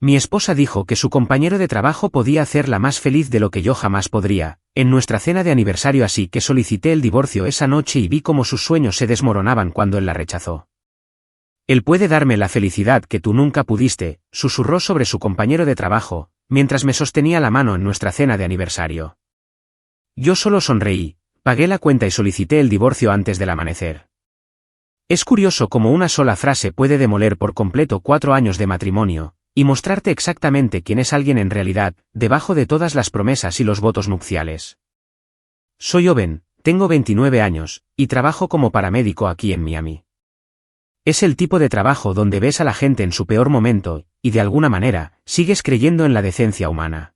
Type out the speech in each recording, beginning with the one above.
Mi esposa dijo que su compañero de trabajo podía hacerla más feliz de lo que yo jamás podría, en nuestra cena de aniversario, así que solicité el divorcio esa noche y vi cómo sus sueños se desmoronaban cuando él la rechazó. Él puede darme la felicidad que tú nunca pudiste, susurró sobre su compañero de trabajo, mientras me sostenía la mano en nuestra cena de aniversario. Yo solo sonreí, pagué la cuenta y solicité el divorcio antes del amanecer. Es curioso cómo una sola frase puede demoler por completo 4 años de matrimonio, y mostrarte exactamente quién es alguien en realidad, debajo de todas las promesas y los votos nupciales. Soy Owen, tengo 29 años, y trabajo como paramédico aquí en Miami. Es el tipo de trabajo donde ves a la gente en su peor momento, y de alguna manera, sigues creyendo en la decencia humana.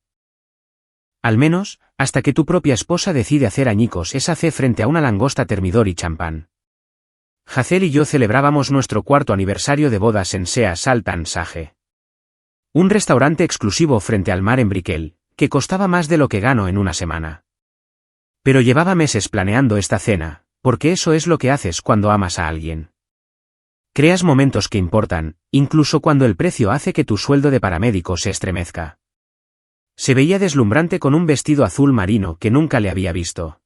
Al menos, hasta que tu propia esposa decide hacer añicos esa fe frente a una langosta termidor y champán. Hazel y yo celebrábamos nuestro 4º aniversario de bodas en Sea Sultan Sage. Un restaurante exclusivo frente al mar en Brickell, que costaba más de lo que gano en una semana. Pero llevaba meses planeando esta cena, porque eso es lo que haces cuando amas a alguien. Creas momentos que importan, incluso cuando el precio hace que tu sueldo de paramédico se estremezca. Se veía deslumbrante con un vestido azul marino que nunca le había visto.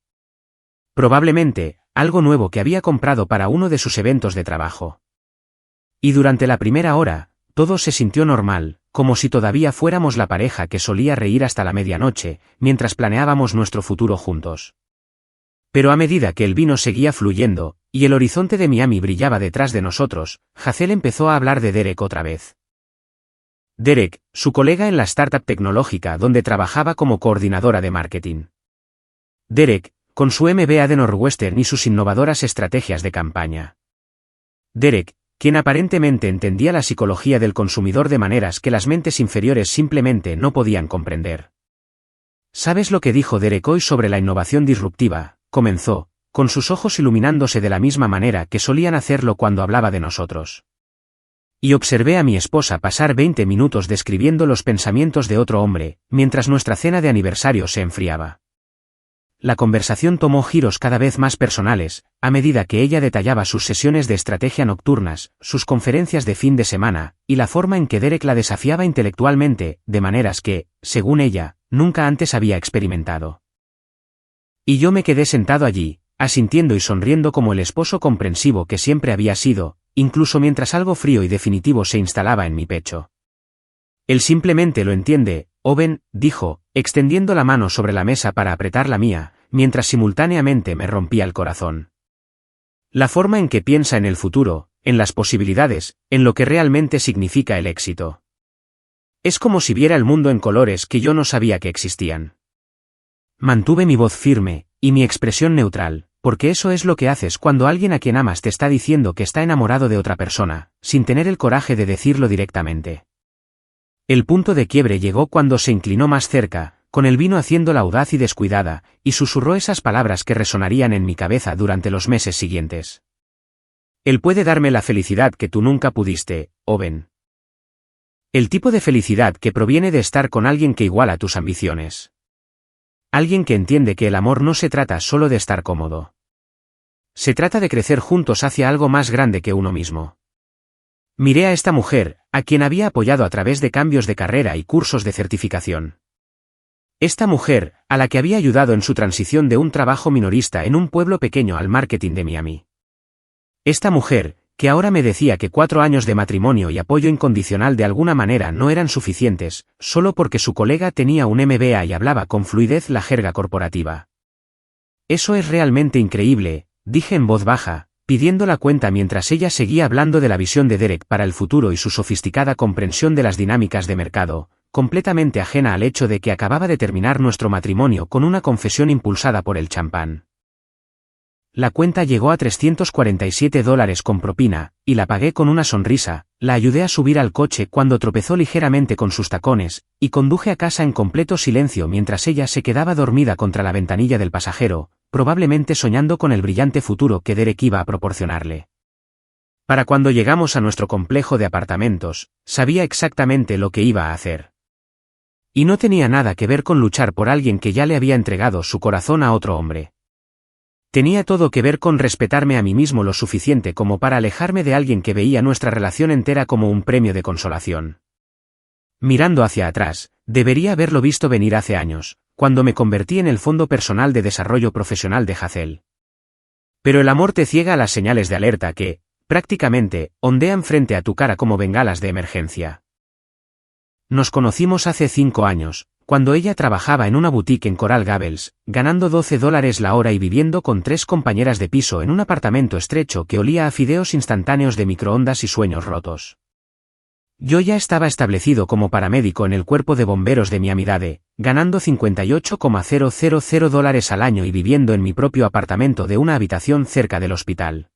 Probablemente, algo nuevo que había comprado para uno de sus eventos de trabajo. Y durante la primera hora, todo se sintió normal, como si todavía fuéramos la pareja que solía reír hasta la medianoche, mientras planeábamos nuestro futuro juntos. Pero a medida que el vino seguía fluyendo, y el horizonte de Miami brillaba detrás de nosotros, Hazel empezó a hablar de Derek otra vez. Derek, su colega en la startup tecnológica donde trabajaba como coordinadora de marketing. Derek, con su MBA de Northwestern y sus innovadoras estrategias de campaña. Derek, quien aparentemente entendía la psicología del consumidor de maneras que las mentes inferiores simplemente no podían comprender. ¿Sabes lo que dijo Derek hoy sobre la innovación disruptiva?, comenzó, con sus ojos iluminándose de la misma manera que solían hacerlo cuando hablaba de nosotros. Y observé a mi esposa pasar 20 minutos describiendo los pensamientos de otro hombre, mientras nuestra cena de aniversario se enfriaba. La conversación tomó giros cada vez más personales, a medida que ella detallaba sus sesiones de estrategia nocturnas, sus conferencias de fin de semana, y la forma en que Derek la desafiaba intelectualmente, de maneras que, según ella, nunca antes había experimentado. Y yo me quedé sentado allí, asintiendo y sonriendo como el esposo comprensivo que siempre había sido, incluso mientras algo frío y definitivo se instalaba en mi pecho. Él simplemente lo entiende, Owen, dijo, extendiendo la mano sobre la mesa para apretar la mía, mientras simultáneamente me rompía el corazón. La forma en que piensa en el futuro, en las posibilidades, en lo que realmente significa el éxito. Es como si viera el mundo en colores que yo no sabía que existían. Mantuve mi voz firme, y mi expresión neutral, porque eso es lo que haces cuando alguien a quien amas te está diciendo que está enamorado de otra persona, sin tener el coraje de decirlo directamente. El punto de quiebre llegó cuando se inclinó más cerca, con el vino haciéndola audaz y descuidada, y susurró esas palabras que resonarían en mi cabeza durante los meses siguientes. Él puede darme la felicidad que tú nunca pudiste, Owen. El tipo de felicidad que proviene de estar con alguien que iguala tus ambiciones. Alguien que entiende que el amor no se trata solo de estar cómodo. Se trata de crecer juntos hacia algo más grande que uno mismo. Miré a esta mujer, a quien había apoyado a través de cambios de carrera y cursos de certificación. Esta mujer, a la que había ayudado en su transición de un trabajo minorista en un pueblo pequeño al marketing de Miami. Esta mujer, que ahora me decía que 4 años de matrimonio y apoyo incondicional de alguna manera no eran suficientes, solo porque su colega tenía un MBA y hablaba con fluidez la jerga corporativa. Eso es realmente increíble, dije en voz baja, pidiendo la cuenta mientras ella seguía hablando de la visión de Derek para el futuro y su sofisticada comprensión de las dinámicas de mercado, completamente ajena al hecho de que acababa de terminar nuestro matrimonio con una confesión impulsada por el champán. La cuenta llegó a $347 con propina, y la pagué con una sonrisa, la ayudé a subir al coche cuando tropezó ligeramente con sus tacones, y conduje a casa en completo silencio mientras ella se quedaba dormida contra la ventanilla del pasajero, probablemente soñando con el brillante futuro que Derek iba a proporcionarle. Para cuando llegamos a nuestro complejo de apartamentos, sabía exactamente lo que iba a hacer. Y no tenía nada que ver con luchar por alguien que ya le había entregado su corazón a otro hombre. Tenía todo que ver con respetarme a mí mismo lo suficiente como para alejarme de alguien que veía nuestra relación entera como un premio de consolación. Mirando hacia atrás, debería haberlo visto venir hace años, cuando me convertí en el fondo personal de desarrollo profesional de Hazel. Pero el amor te ciega a las señales de alerta que, prácticamente, ondean frente a tu cara como bengalas de emergencia. Nos conocimos hace 5 años, cuando ella trabajaba en una boutique en Coral Gables, ganando $12 la hora y viviendo con 3 compañeras de piso en un apartamento estrecho que olía a fideos instantáneos de microondas y sueños rotos. Yo ya estaba establecido como paramédico en el cuerpo de bomberos de Miami-Dade, ganando $58,000 al año y viviendo en mi propio apartamento de una habitación cerca del hospital.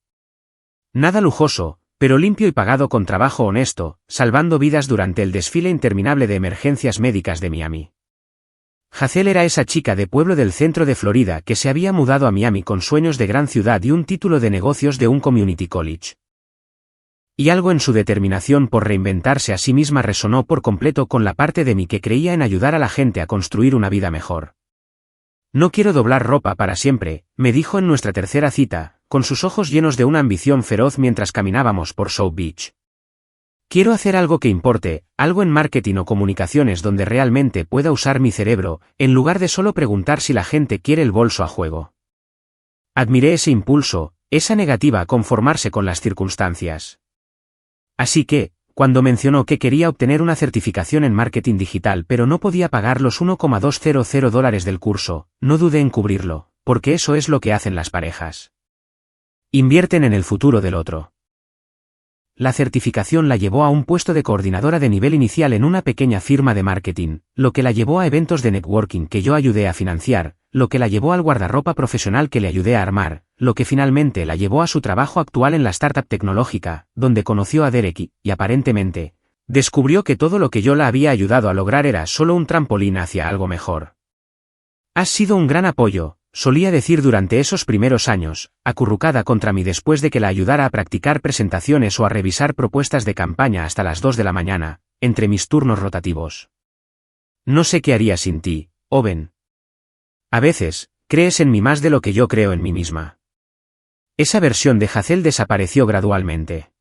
Nada lujoso, pero limpio y pagado con trabajo honesto, salvando vidas durante el desfile interminable de emergencias médicas de Miami. Hazel era esa chica de pueblo del centro de Florida que se había mudado a Miami con sueños de gran ciudad y un título de negocios de un community college. Y algo en su determinación por reinventarse a sí misma resonó por completo con la parte de mí que creía en ayudar a la gente a construir una vida mejor. No quiero doblar ropa para siempre, me dijo en nuestra tercera cita, con sus ojos llenos de una ambición feroz mientras caminábamos por South Beach. Quiero hacer algo que importe, algo en marketing o comunicaciones donde realmente pueda usar mi cerebro, en lugar de solo preguntar si la gente quiere el bolso a juego. Admiré ese impulso, esa negativa a conformarse con las circunstancias. Así que, cuando mencionó que quería obtener una certificación en marketing digital pero no podía pagar los $1,200 del curso, no dudé en cubrirlo, porque eso es lo que hacen las parejas. Invierten en el futuro del otro. La certificación la llevó a un puesto de coordinadora de nivel inicial en una pequeña firma de marketing, lo que la llevó a eventos de networking que yo ayudé a financiar, lo que la llevó al guardarropa profesional que le ayudé a armar, lo que finalmente la llevó a su trabajo actual en la startup tecnológica, donde conoció a Derek y aparentemente, descubrió que todo lo que yo la había ayudado a lograr era solo un trampolín hacia algo mejor. Has sido un gran apoyo, solía decir durante esos primeros años, acurrucada contra mí después de que la ayudara a practicar presentaciones o a revisar propuestas de campaña hasta las 2 de la mañana, entre mis turnos rotativos. No sé qué haría sin ti, Owen. A veces, crees en mí más de lo que yo creo en mí misma. Esa versión de Hazel desapareció gradualmente.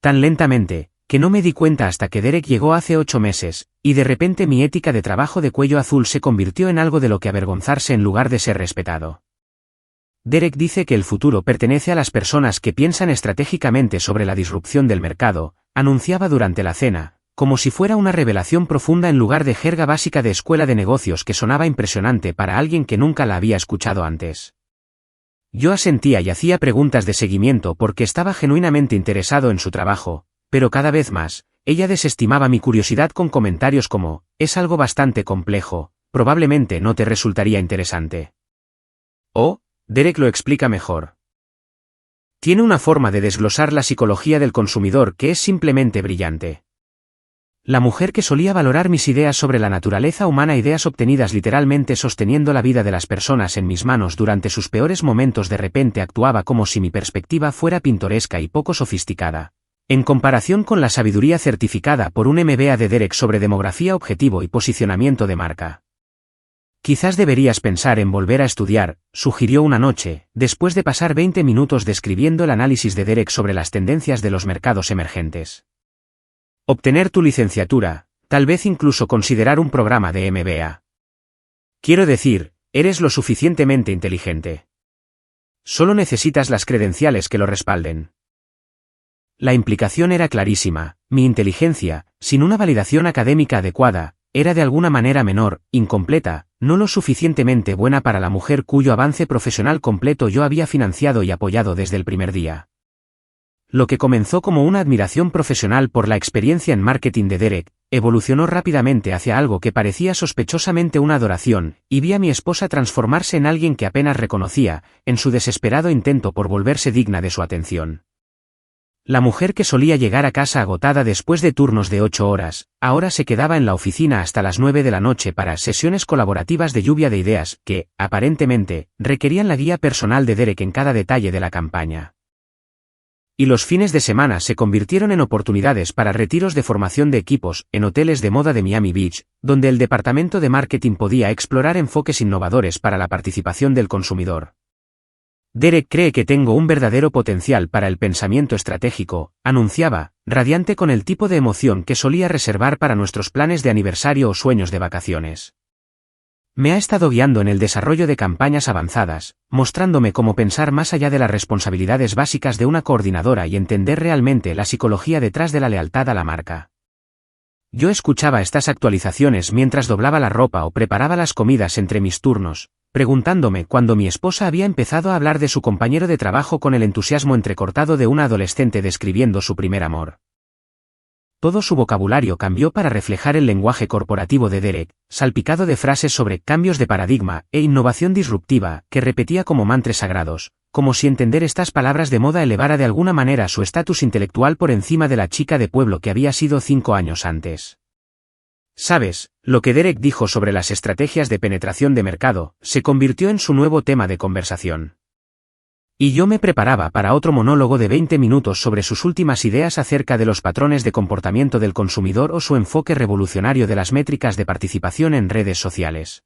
Tan lentamente, que no me di cuenta hasta que Derek llegó hace 8 meses, y de repente mi ética de trabajo de cuello azul se convirtió en algo de lo que avergonzarse en lugar de ser respetado. Derek dice que el futuro pertenece a las personas que piensan estratégicamente sobre la disrupción del mercado, anunciaba durante la cena, como si fuera una revelación profunda en lugar de jerga básica de escuela de negocios que sonaba impresionante para alguien que nunca la había escuchado antes. Yo asentía y hacía preguntas de seguimiento porque estaba genuinamente interesado en su trabajo, pero cada vez más, ella desestimaba mi curiosidad con comentarios como, es algo bastante complejo, probablemente no te resultaría interesante. O, Derek lo explica mejor. Tiene una forma de desglosar la psicología del consumidor que es simplemente brillante. La mujer que solía valorar mis ideas sobre la naturaleza humana, ideas obtenidas literalmente sosteniendo la vida de las personas en mis manos durante sus peores momentos, de repente actuaba como si mi perspectiva fuera pintoresca y poco sofisticada, en comparación con la sabiduría certificada por un MBA de Derek sobre demografía, objetivo y posicionamiento de marca. Quizás deberías pensar en volver a estudiar, sugirió una noche, después de pasar 20 minutos describiendo el análisis de Derek sobre las tendencias de los mercados emergentes. Obtener tu licenciatura, tal vez incluso considerar un programa de MBA. Quiero decir, eres lo suficientemente inteligente. Solo necesitas las credenciales que lo respalden. La implicación era clarísima, mi inteligencia, sin una validación académica adecuada, era de alguna manera menor, incompleta, no lo suficientemente buena para la mujer cuyo avance profesional completo yo había financiado y apoyado desde el primer día. Lo que comenzó como una admiración profesional por la experiencia en marketing de Derek, evolucionó rápidamente hacia algo que parecía sospechosamente una adoración, y vi a mi esposa transformarse en alguien que apenas reconocía, en su desesperado intento por volverse digna de su atención. La mujer que solía llegar a casa agotada después de turnos de 8 horas, ahora se quedaba en la oficina hasta las 9 de la noche para sesiones colaborativas de lluvia de ideas que, aparentemente, requerían la guía personal de Derek en cada detalle de la campaña. Y los fines de semana se convirtieron en oportunidades para retiros de formación de equipos en hoteles de moda de Miami Beach, donde el departamento de marketing podía explorar enfoques innovadores para la participación del consumidor. Derek cree que tengo un verdadero potencial para el pensamiento estratégico, anunciaba, radiante con el tipo de emoción que solía reservar para nuestros planes de aniversario o sueños de vacaciones. Me ha estado guiando en el desarrollo de campañas avanzadas, mostrándome cómo pensar más allá de las responsabilidades básicas de una coordinadora y entender realmente la psicología detrás de la lealtad a la marca. Yo escuchaba estas actualizaciones mientras doblaba la ropa o preparaba las comidas entre mis turnos, preguntándome cuando mi esposa había empezado a hablar de su compañero de trabajo con el entusiasmo entrecortado de una adolescente describiendo su primer amor. Todo su vocabulario cambió para reflejar el lenguaje corporativo de Derek, salpicado de frases sobre cambios de paradigma e innovación disruptiva, que repetía como mantras sagrados, como si entender estas palabras de moda elevara de alguna manera su estatus intelectual por encima de la chica de pueblo que había sido 5 años antes. ¿Sabes? Lo que Derek dijo sobre las estrategias de penetración de mercado, se convirtió en su nuevo tema de conversación. Y yo me preparaba para otro monólogo de 20 minutos sobre sus últimas ideas acerca de los patrones de comportamiento del consumidor o su enfoque revolucionario de las métricas de participación en redes sociales.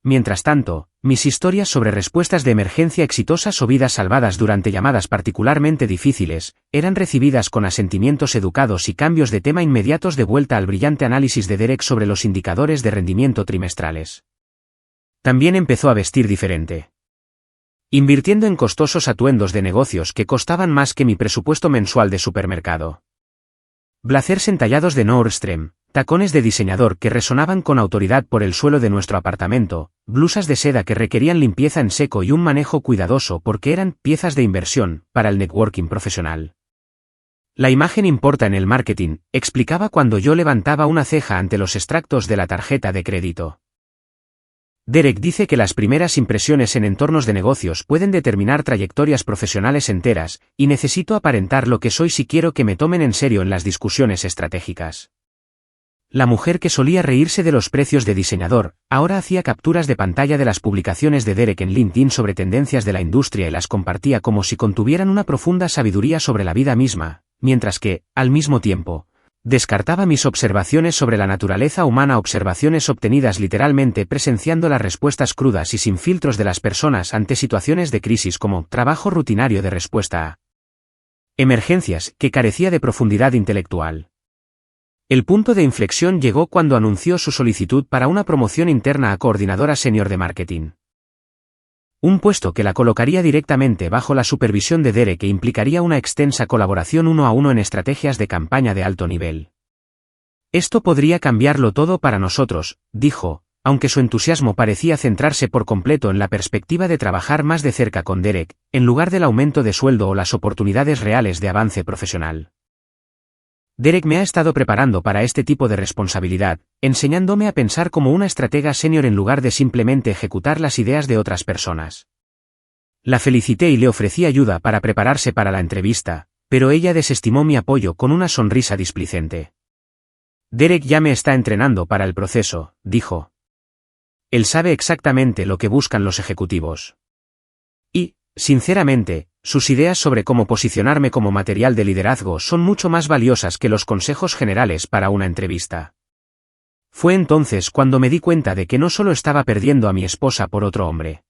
Mientras tanto, mis historias sobre respuestas de emergencia exitosas o vidas salvadas durante llamadas particularmente difíciles, eran recibidas con asentimientos educados y cambios de tema inmediatos de vuelta al brillante análisis de Derek sobre los indicadores de rendimiento trimestrales. También empezó a vestir diferente. Invirtiendo en costosos atuendos de negocios que costaban más que mi presupuesto mensual de supermercado. Blazers entallados de Nordstrom, tacones de diseñador que resonaban con autoridad por el suelo de nuestro apartamento, blusas de seda que requerían limpieza en seco y un manejo cuidadoso porque eran piezas de inversión para el networking profesional. La imagen importa en el marketing, explicaba cuando yo levantaba una ceja ante los extractos de la tarjeta de crédito. Derek dice que las primeras impresiones en entornos de negocios pueden determinar trayectorias profesionales enteras, y necesito aparentar lo que soy si quiero que me tomen en serio en las discusiones estratégicas. La mujer que solía reírse de los precios de diseñador, ahora hacía capturas de pantalla de las publicaciones de Derek en LinkedIn sobre tendencias de la industria y las compartía como si contuvieran una profunda sabiduría sobre la vida misma, mientras que, al mismo tiempo, descartaba mis observaciones sobre la naturaleza humana, observaciones obtenidas literalmente presenciando las respuestas crudas y sin filtros de las personas ante situaciones de crisis como trabajo rutinario de respuesta a emergencias, que carecía de profundidad intelectual. El punto de inflexión llegó cuando anunció su solicitud para una promoción interna a coordinadora senior de marketing. Un puesto que la colocaría directamente bajo la supervisión de Derek e implicaría una extensa colaboración uno a uno en estrategias de campaña de alto nivel. Esto podría cambiarlo todo para nosotros, dijo, aunque su entusiasmo parecía centrarse por completo en la perspectiva de trabajar más de cerca con Derek, en lugar del aumento de sueldo o las oportunidades reales de avance profesional. Derek me ha estado preparando para este tipo de responsabilidad, enseñándome a pensar como una estratega senior en lugar de simplemente ejecutar las ideas de otras personas. La felicité y le ofrecí ayuda para prepararse para la entrevista, pero ella desestimó mi apoyo con una sonrisa displicente. Derek ya me está entrenando para el proceso, dijo. Él sabe exactamente lo que buscan los ejecutivos. Y, sinceramente, sus ideas sobre cómo posicionarme como material de liderazgo son mucho más valiosas que los consejos generales para una entrevista. Fue entonces cuando me di cuenta de que no solo estaba perdiendo a mi esposa por otro hombre.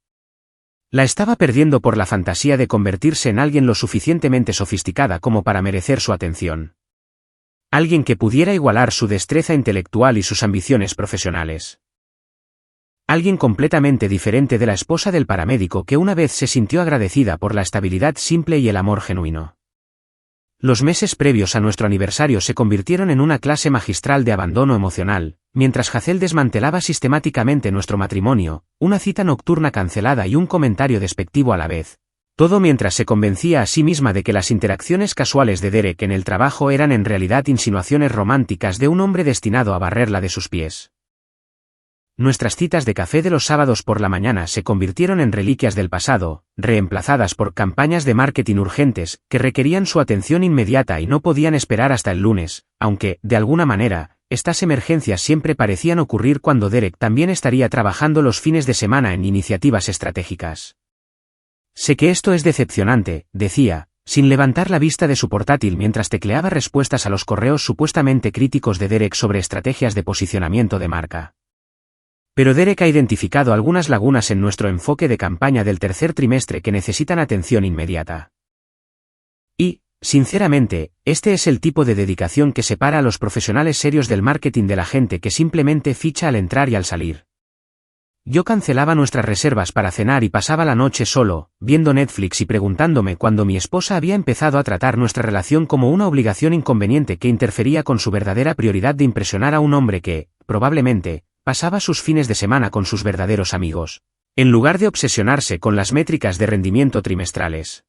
La estaba perdiendo por la fantasía de convertirse en alguien lo suficientemente sofisticada como para merecer su atención. Alguien que pudiera igualar su destreza intelectual y sus ambiciones profesionales. Alguien completamente diferente de la esposa del paramédico que una vez se sintió agradecida por la estabilidad simple y el amor genuino. Los meses previos a nuestro aniversario se convirtieron en una clase magistral de abandono emocional, mientras Hazel desmantelaba sistemáticamente nuestro matrimonio, una cita nocturna cancelada y un comentario despectivo a la vez. Todo mientras se convencía a sí misma de que las interacciones casuales de Derek en el trabajo eran en realidad insinuaciones románticas de un hombre destinado a barrerla de sus pies. Nuestras citas de café de los sábados por la mañana se convirtieron en reliquias del pasado, reemplazadas por campañas de marketing urgentes, que requerían su atención inmediata y no podían esperar hasta el lunes, aunque, de alguna manera, estas emergencias siempre parecían ocurrir cuando Derek también estaría trabajando los fines de semana en iniciativas estratégicas. Sé que esto es decepcionante, decía, sin levantar la vista de su portátil mientras tecleaba respuestas a los correos supuestamente críticos de Derek sobre estrategias de posicionamiento de marca. Pero Derek ha identificado algunas lagunas en nuestro enfoque de campaña del tercer trimestre que necesitan atención inmediata. Y, sinceramente, este es el tipo de dedicación que separa a los profesionales serios del marketing de la gente que simplemente ficha al entrar y al salir. Yo cancelaba nuestras reservas para cenar y pasaba la noche solo, viendo Netflix y preguntándome cuando mi esposa había empezado a tratar nuestra relación como una obligación inconveniente que interfería con su verdadera prioridad de impresionar a un hombre que, probablemente, pasaba sus fines de semana con sus verdaderos amigos, en lugar de obsesionarse con las métricas de rendimiento trimestrales.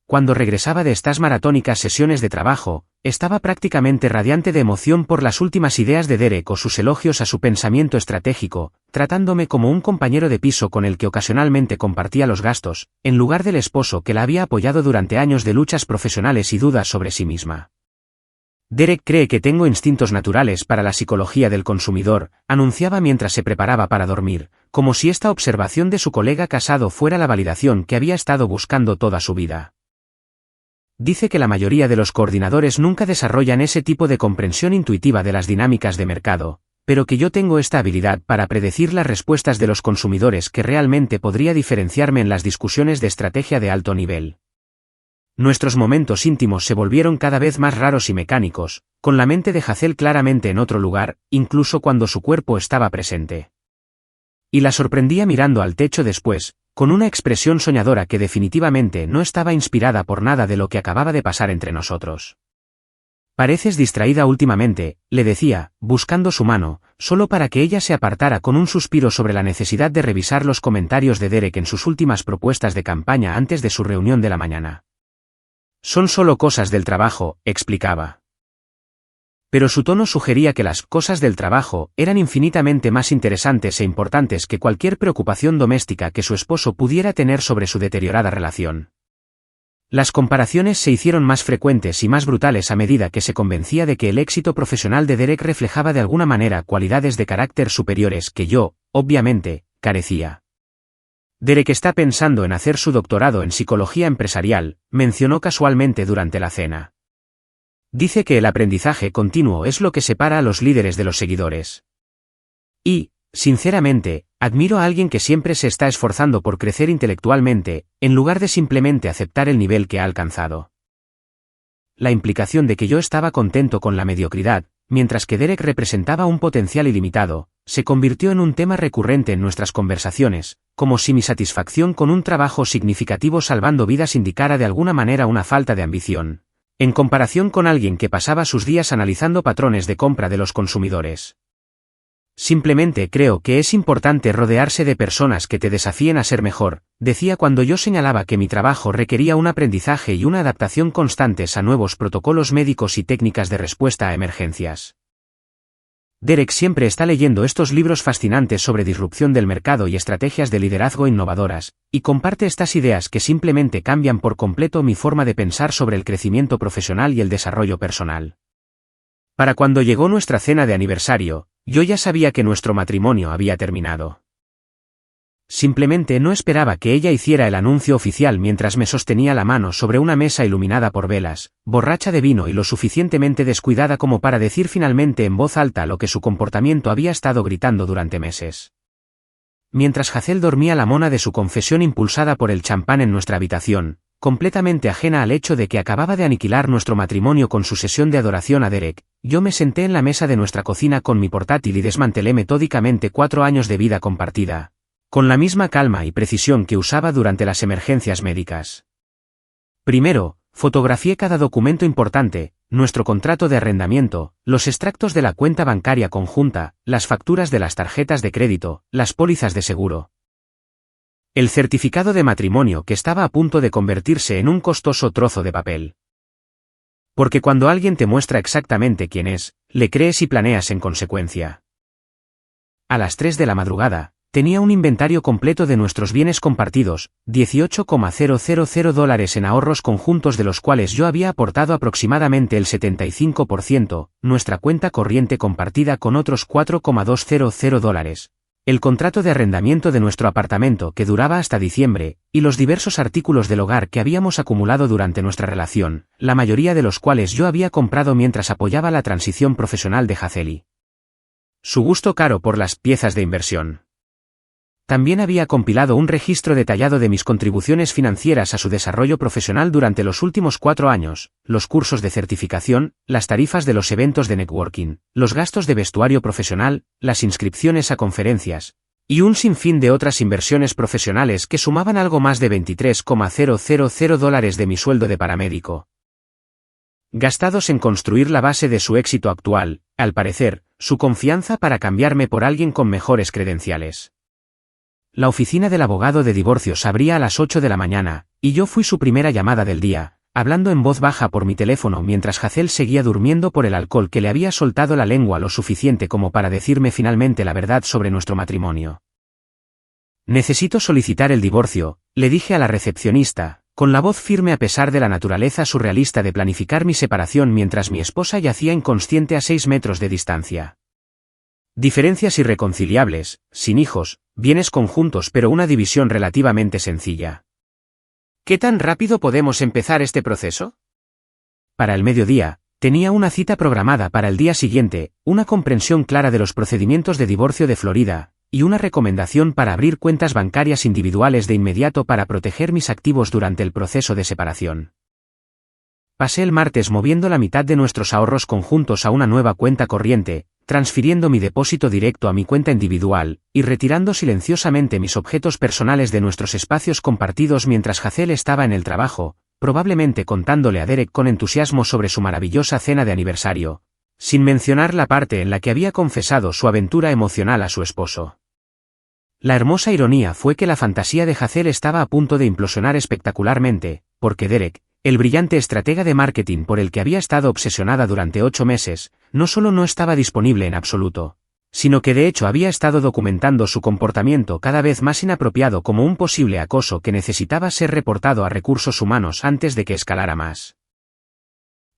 Cuando regresaba de estas maratónicas sesiones de trabajo, estaba prácticamente radiante de emoción por las últimas ideas de Derek o sus elogios a su pensamiento estratégico, tratándome como un compañero de piso con el que ocasionalmente compartía los gastos, en lugar del esposo que la había apoyado durante años de luchas profesionales y dudas sobre sí misma. Derek cree que tengo instintos naturales para la psicología del consumidor, anunciaba mientras se preparaba para dormir, como si esta observación de su colega casado fuera la validación que había estado buscando toda su vida. Dice que la mayoría de los coordinadores nunca desarrollan ese tipo de comprensión intuitiva de las dinámicas de mercado, pero que yo tengo esta habilidad para predecir las respuestas de los consumidores que realmente podría diferenciarme en las discusiones de estrategia de alto nivel. Nuestros momentos íntimos se volvieron cada vez más raros y mecánicos, con la mente de Hazel claramente en otro lugar, incluso cuando su cuerpo estaba presente. Y la sorprendía mirando al techo después, con una expresión soñadora que definitivamente no estaba inspirada por nada de lo que acababa de pasar entre nosotros. Pareces distraída últimamente, le decía, buscando su mano, solo para que ella se apartara con un suspiro sobre la necesidad de revisar los comentarios de Derek en sus últimas propuestas de campaña antes de su reunión de la mañana. Son solo cosas del trabajo, explicaba. Pero su tono sugería que las cosas del trabajo eran infinitamente más interesantes e importantes que cualquier preocupación doméstica que su esposo pudiera tener sobre su deteriorada relación. Las comparaciones se hicieron más frecuentes y más brutales a medida que se convencía de que el éxito profesional de Derek reflejaba de alguna manera cualidades de carácter superiores que yo, obviamente, carecía. Derek está pensando en hacer su doctorado en psicología empresarial, mencionó casualmente durante la cena. Dice que el aprendizaje continuo es lo que separa a los líderes de los seguidores. Y, sinceramente, admiro a alguien que siempre se está esforzando por crecer intelectualmente, en lugar de simplemente aceptar el nivel que ha alcanzado. La implicación de que yo estaba contento con la mediocridad, mientras que Derek representaba un potencial ilimitado, se convirtió en un tema recurrente en nuestras conversaciones, como si mi satisfacción con un trabajo significativo salvando vidas indicara de alguna manera una falta de ambición, en comparación con alguien que pasaba sus días analizando patrones de compra de los consumidores. Simplemente creo que es importante rodearse de personas que te desafíen a ser mejor, decía cuando yo señalaba que mi trabajo requería un aprendizaje y una adaptación constantes a nuevos protocolos médicos y técnicas de respuesta a emergencias. Derek siempre está leyendo estos libros fascinantes sobre disrupción del mercado y estrategias de liderazgo innovadoras, y comparte estas ideas que simplemente cambian por completo mi forma de pensar sobre el crecimiento profesional y el desarrollo personal. Para cuando llegó nuestra cena de aniversario, yo ya sabía que nuestro matrimonio había terminado. Simplemente no esperaba que ella hiciera el anuncio oficial mientras me sostenía la mano sobre una mesa iluminada por velas, borracha de vino y lo suficientemente descuidada como para decir finalmente en voz alta lo que su comportamiento había estado gritando durante meses. Mientras Hazel dormía la mona de su confesión impulsada por el champán en nuestra habitación, completamente ajena al hecho de que acababa de aniquilar nuestro matrimonio con su sesión de adoración a Derek, yo me senté en la mesa de nuestra cocina con mi portátil y desmantelé metódicamente 4 años de vida compartida, con la misma calma y precisión que usaba durante las emergencias médicas. Primero, fotografié cada documento importante, nuestro contrato de arrendamiento, los extractos de la cuenta bancaria conjunta, las facturas de las tarjetas de crédito, las pólizas de seguro. El certificado de matrimonio que estaba a punto de convertirse en un costoso trozo de papel. Porque cuando alguien te muestra exactamente quién es, le crees y planeas en consecuencia. A las 3 de la madrugada, tenía un inventario completo de nuestros bienes compartidos, $18,000 en ahorros conjuntos de los cuales yo había aportado aproximadamente el 75%, nuestra cuenta corriente compartida con otros $4,200, el contrato de arrendamiento de nuestro apartamento que duraba hasta diciembre, y los diversos artículos del hogar que habíamos acumulado durante nuestra relación, la mayoría de los cuales yo había comprado mientras apoyaba la transición profesional de Hazel. su gusto caro por las piezas de inversión. También había compilado un registro detallado de mis contribuciones financieras a su desarrollo profesional durante los últimos 4 años, los cursos de certificación, las tarifas de los eventos de networking, los gastos de vestuario profesional, las inscripciones a conferencias, y un sinfín de otras inversiones profesionales que sumaban algo más de $23,000 de mi sueldo de paramédico, gastados en construir la base de su éxito actual, al parecer, su confianza para cambiarme por alguien con mejores credenciales. La oficina del abogado de divorcios abría a las 8 de la mañana, y yo fui su primera llamada del día, hablando en voz baja por mi teléfono mientras Hazel seguía durmiendo por el alcohol que le había soltado la lengua lo suficiente como para decirme finalmente la verdad sobre nuestro matrimonio. Necesito solicitar el divorcio, le dije a la recepcionista, con la voz firme a pesar de la naturaleza surrealista de planificar mi separación mientras mi esposa yacía inconsciente a 6 metros de distancia. Diferencias irreconciliables, sin hijos, bienes conjuntos pero una división relativamente sencilla. ¿Qué tan rápido podemos empezar este proceso? Para el mediodía, tenía una cita programada para el día siguiente, una comprensión clara de los procedimientos de divorcio de Florida, y una recomendación para abrir cuentas bancarias individuales de inmediato para proteger mis activos durante el proceso de separación. Pasé el martes moviendo la mitad de nuestros ahorros conjuntos a una nueva cuenta corriente, transfiriendo mi depósito directo a mi cuenta individual, y retirando silenciosamente mis objetos personales de nuestros espacios compartidos mientras Hazel estaba en el trabajo, probablemente contándole a Derek con entusiasmo sobre su maravillosa cena de aniversario, sin mencionar la parte en la que había confesado su aventura emocional a su esposo. La hermosa ironía fue que la fantasía de Hazel estaba a punto de implosionar espectacularmente, porque Derek, el brillante estratega de marketing por el que había estado obsesionada durante 8 meses, no solo no estaba disponible en absoluto, sino que de hecho había estado documentando su comportamiento cada vez más inapropiado como un posible acoso que necesitaba ser reportado a recursos humanos antes de que escalara más.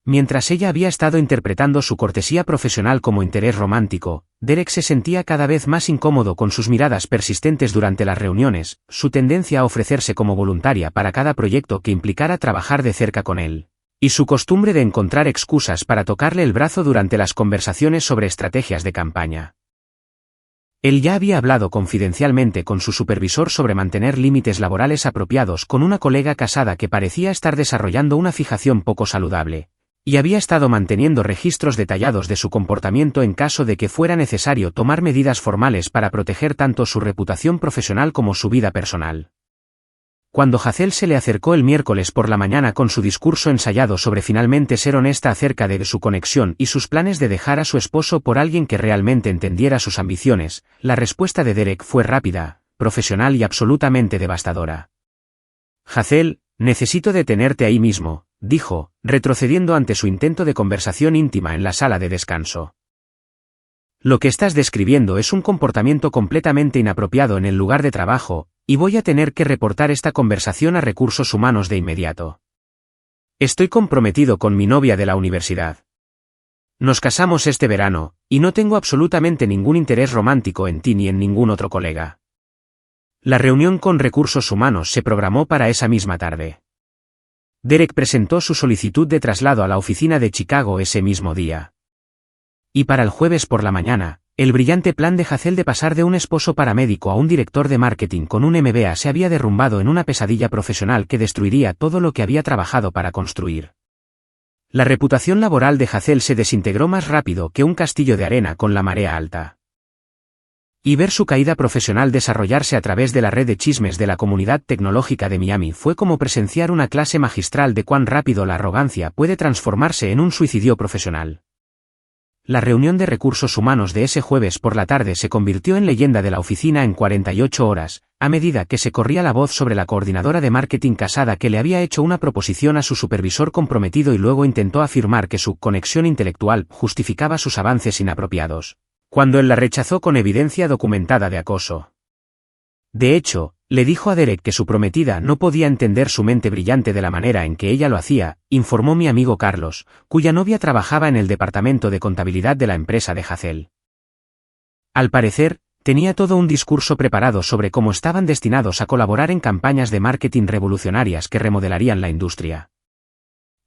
Mientras ella había estado interpretando su cortesía profesional como interés romántico, Derek se sentía cada vez más incómodo con sus miradas persistentes durante las reuniones, su tendencia a ofrecerse como voluntaria para cada proyecto que implicara trabajar de cerca con él, y su costumbre de encontrar excusas para tocarle el brazo durante las conversaciones sobre estrategias de campaña. Él ya había hablado confidencialmente con su supervisor sobre mantener límites laborales apropiados con una colega casada que parecía estar desarrollando una fijación poco saludable, y había estado manteniendo registros detallados de su comportamiento en caso de que fuera necesario tomar medidas formales para proteger tanto su reputación profesional como su vida personal. Cuando Hazel se le acercó el miércoles por la mañana con su discurso ensayado sobre finalmente ser honesta acerca de su conexión y sus planes de dejar a su esposo por alguien que realmente entendiera sus ambiciones, la respuesta de Derek fue rápida, profesional y absolutamente devastadora. Hazel, necesito detenerte ahí mismo, dijo, retrocediendo ante su intento de conversación íntima en la sala de descanso. Lo que estás describiendo es un comportamiento completamente inapropiado en el lugar de trabajo, y voy a tener que reportar esta conversación a recursos humanos de inmediato. Estoy comprometido con mi novia de la universidad. Nos casamos este verano, y no tengo absolutamente ningún interés romántico en ti ni en ningún otro colega. La reunión con recursos humanos se programó para esa misma tarde. Derek presentó su solicitud de traslado a la oficina de Chicago ese mismo día. Y para el jueves por la mañana, el brillante plan de Hazel de pasar de un esposo paramédico a un director de marketing con un MBA se había derrumbado en una pesadilla profesional que destruiría todo lo que había trabajado para construir. La reputación laboral de Hazel se desintegró más rápido que un castillo de arena con la marea alta. Y ver su caída profesional desarrollarse a través de la red de chismes de la comunidad tecnológica de Miami fue como presenciar una clase magistral de cuán rápido la arrogancia puede transformarse en un suicidio profesional. La reunión de recursos humanos de ese jueves por la tarde se convirtió en leyenda de la oficina en 48 horas, a medida que se corría la voz sobre la coordinadora de marketing casada que le había hecho una proposición a su supervisor comprometido y luego intentó afirmar que su conexión intelectual justificaba sus avances inapropiados, cuando él la rechazó con evidencia documentada de acoso. De hecho, le dijo a Derek que su prometida no podía entender su mente brillante de la manera en que ella lo hacía, informó mi amigo Carlos, cuya novia trabajaba en el departamento de contabilidad de la empresa de Hazel. Al parecer, tenía todo un discurso preparado sobre cómo estaban destinados a colaborar en campañas de marketing revolucionarias que remodelarían la industria.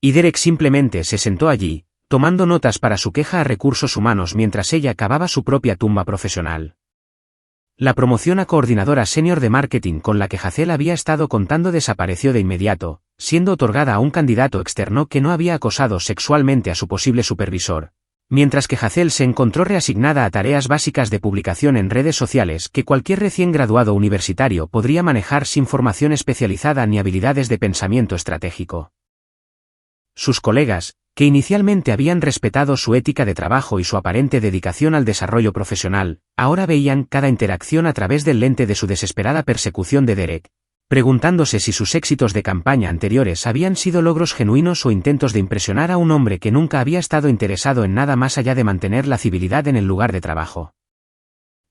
Y Derek simplemente se sentó allí, tomando notas para su queja a recursos humanos mientras ella cavaba su propia tumba profesional. La promoción a coordinadora senior de marketing con la que Hazel había estado contando desapareció de inmediato, siendo otorgada a un candidato externo que no había acosado sexualmente a su posible supervisor, mientras que Hazel se encontró reasignada a tareas básicas de publicación en redes sociales que cualquier recién graduado universitario podría manejar sin formación especializada ni habilidades de pensamiento estratégico. Sus colegas, que inicialmente habían respetado su ética de trabajo y su aparente dedicación al desarrollo profesional, ahora veían cada interacción a través del lente de su desesperada persecución de Derek, preguntándose si sus éxitos de campaña anteriores habían sido logros genuinos o intentos de impresionar a un hombre que nunca había estado interesado en nada más allá de mantener la civilidad en el lugar de trabajo.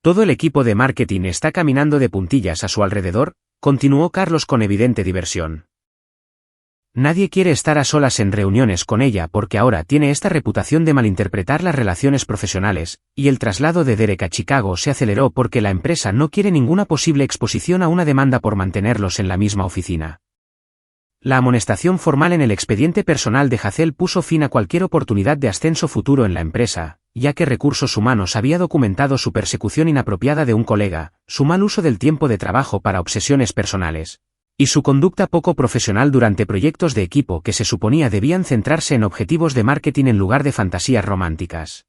Todo el equipo de marketing está caminando de puntillas a su alrededor, continuó Carlos con evidente diversión. Nadie quiere estar a solas en reuniones con ella porque ahora tiene esta reputación de malinterpretar las relaciones profesionales, y el traslado de Derek a Chicago se aceleró porque la empresa no quiere ninguna posible exposición a una demanda por mantenerlos en la misma oficina. La amonestación formal en el expediente personal de Hazel puso fin a cualquier oportunidad de ascenso futuro en la empresa, ya que Recursos Humanos había documentado su persecución inapropiada de un colega, su mal uso del tiempo de trabajo para obsesiones personales, y su conducta poco profesional durante proyectos de equipo que se suponía debían centrarse en objetivos de marketing en lugar de fantasías románticas.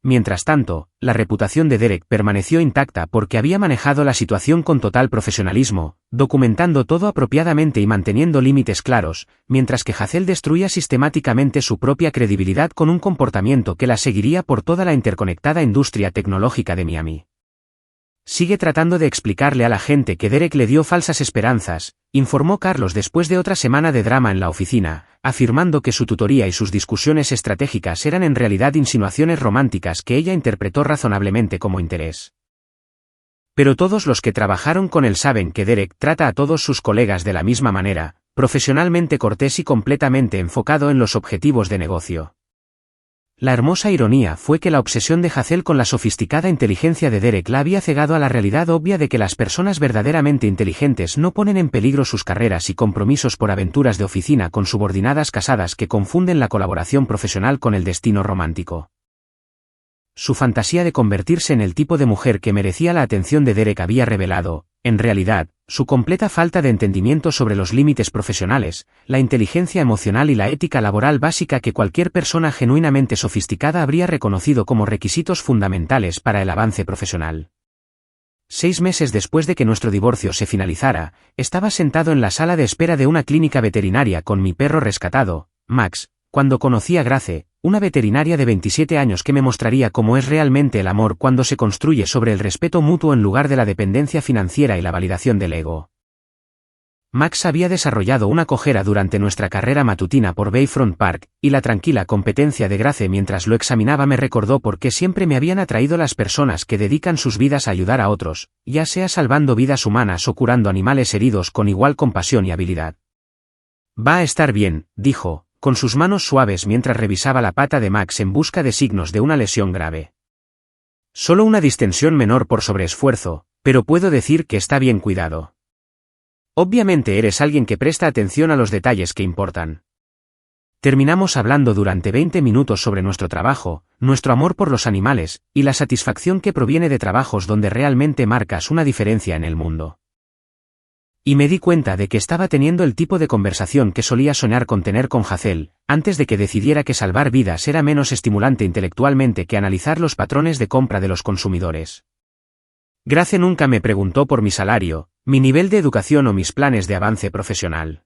Mientras tanto, la reputación de Derek permaneció intacta porque había manejado la situación con total profesionalismo, documentando todo apropiadamente y manteniendo límites claros, mientras que Hazel destruía sistemáticamente su propia credibilidad con un comportamiento que la seguiría por toda la interconectada industria tecnológica de Miami. Sigue tratando de explicarle a la gente que Derek le dio falsas esperanzas, informó Carlos después de otra semana de drama en la oficina, afirmando que su tutoría y sus discusiones estratégicas eran en realidad insinuaciones románticas que ella interpretó razonablemente como interés. Pero todos los que trabajaron con él saben que Derek trata a todos sus colegas de la misma manera, profesionalmente cortés y completamente enfocado en los objetivos de negocio. La hermosa ironía fue que la obsesión de Hazel con la sofisticada inteligencia de Derek la había cegado a la realidad obvia de que las personas verdaderamente inteligentes no ponen en peligro sus carreras y compromisos por aventuras de oficina con subordinadas casadas que confunden la colaboración profesional con el destino romántico. Su fantasía de convertirse en el tipo de mujer que merecía la atención de Derek había revelado, en realidad, su completa falta de entendimiento sobre los límites profesionales, la inteligencia emocional y la ética laboral básica que cualquier persona genuinamente sofisticada habría reconocido como requisitos fundamentales para el avance profesional. 6 meses después de que nuestro divorcio se finalizara, estaba sentado en la sala de espera de una clínica veterinaria con mi perro rescatado, Max, cuando conocí a Grace, una veterinaria de 27 años que me mostraría cómo es realmente el amor cuando se construye sobre el respeto mutuo en lugar de la dependencia financiera y la validación del ego. Max había desarrollado una cojera durante nuestra carrera matutina por Bayfront Park, y la tranquila competencia de Grace mientras lo examinaba me recordó por qué siempre me habían atraído las personas que dedican sus vidas a ayudar a otros, ya sea salvando vidas humanas o curando animales heridos con igual compasión y habilidad. Va a estar bien, dijo, con sus manos suaves mientras revisaba la pata de Max en busca de signos de una lesión grave. Solo una distensión menor por sobreesfuerzo, pero puedo decir que está bien cuidado. Obviamente eres alguien que presta atención a los detalles que importan. Terminamos hablando durante 20 minutos sobre nuestro trabajo, nuestro amor por los animales, y la satisfacción que proviene de trabajos donde realmente marcas una diferencia en el mundo. Y me di cuenta de que estaba teniendo el tipo de conversación que solía soñar con tener con Hazel, antes de que decidiera que salvar vidas era menos estimulante intelectualmente que analizar los patrones de compra de los consumidores. Grace nunca me preguntó por mi salario, mi nivel de educación o mis planes de avance profesional.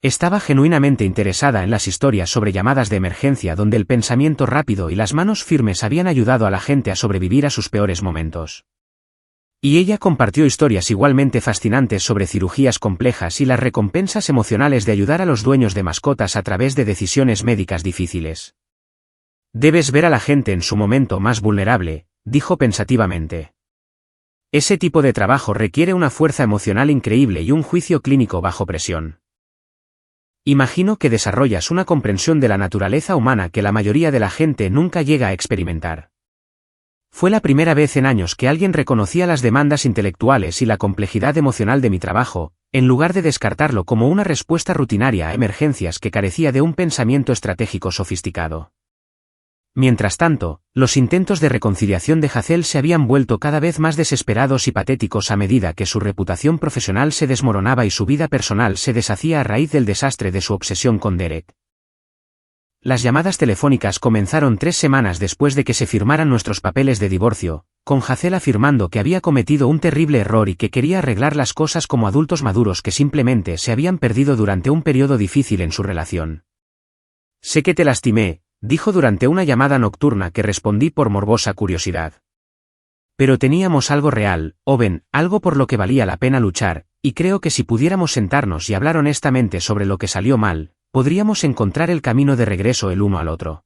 Estaba genuinamente interesada en las historias sobre llamadas de emergencia donde el pensamiento rápido y las manos firmes habían ayudado a la gente a sobrevivir a sus peores momentos. Y ella compartió historias igualmente fascinantes sobre cirugías complejas y las recompensas emocionales de ayudar a los dueños de mascotas a través de decisiones médicas difíciles. Debes ver a la gente en su momento más vulnerable, dijo pensativamente. Ese tipo de trabajo requiere una fuerza emocional increíble y un juicio clínico bajo presión. Imagino que desarrollas una comprensión de la naturaleza humana que la mayoría de la gente nunca llega a experimentar. Fue la primera vez en años que alguien reconocía las demandas intelectuales y la complejidad emocional de mi trabajo, en lugar de descartarlo como una respuesta rutinaria a emergencias que carecía de un pensamiento estratégico sofisticado. Mientras tanto, los intentos de reconciliación de Hazel se habían vuelto cada vez más desesperados y patéticos a medida que su reputación profesional se desmoronaba y su vida personal se deshacía a raíz del desastre de su obsesión con Derek. Las llamadas telefónicas comenzaron 3 semanas después de que se firmaran nuestros papeles de divorcio, con Hazel afirmando que había cometido un terrible error y que quería arreglar las cosas como adultos maduros que simplemente se habían perdido durante un periodo difícil en su relación. «Sé que te lastimé», dijo durante una llamada nocturna que respondí por morbosa curiosidad. «Pero teníamos algo real, Owen, algo por lo que valía la pena luchar, y creo que si pudiéramos sentarnos y hablar honestamente sobre lo que salió mal, podríamos encontrar el camino de regreso el uno al otro».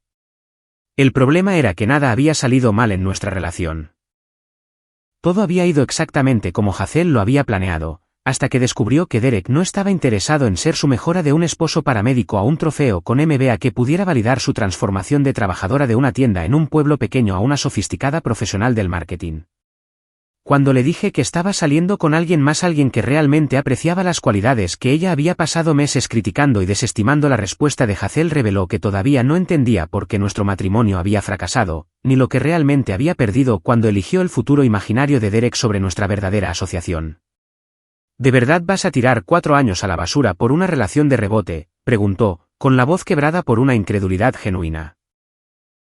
El problema era que nada había salido mal en nuestra relación. Todo había ido exactamente como Hazel lo había planeado, hasta que descubrió que Derek no estaba interesado en ser su mejora de un esposo paramédico a un trofeo con MBA que pudiera validar su transformación de trabajadora de una tienda en un pueblo pequeño a una sofisticada profesional del marketing. Cuando le dije que estaba saliendo con alguien más, alguien que realmente apreciaba las cualidades que ella había pasado meses criticando y desestimando, la respuesta de Hazel reveló que todavía no entendía por qué nuestro matrimonio había fracasado, ni lo que realmente había perdido cuando eligió el futuro imaginario de Derek sobre nuestra verdadera asociación. ¿De verdad vas a tirar 4 años a la basura por una relación de rebote?, preguntó, con la voz quebrada por una incredulidad genuina.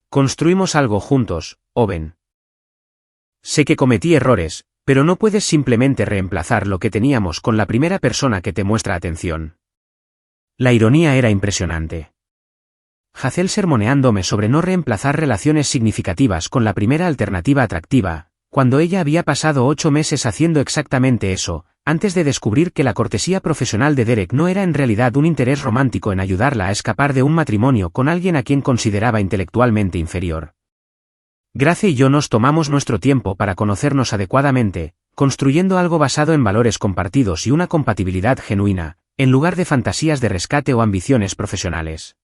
«Construimos algo juntos, Owen. Sé que cometí errores, pero no puedes simplemente reemplazar lo que teníamos con la primera persona que te muestra atención». La ironía era impresionante. Hazel sermoneándome sobre no reemplazar relaciones significativas con la primera alternativa atractiva, cuando ella había pasado 8 meses haciendo exactamente eso, antes de descubrir que la cortesía profesional de Derek no era en realidad un interés romántico en ayudarla a escapar de un matrimonio con alguien a quien consideraba intelectualmente inferior. Grace y yo nos tomamos nuestro tiempo para conocernos adecuadamente, construyendo algo basado en valores compartidos y una compatibilidad genuina, en lugar de fantasías de rescate o ambiciones profesionales.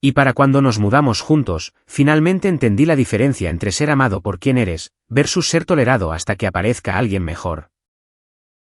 Y para cuando nos mudamos juntos, finalmente entendí la diferencia entre ser amado por quien eres, versus ser tolerado hasta que aparezca alguien mejor.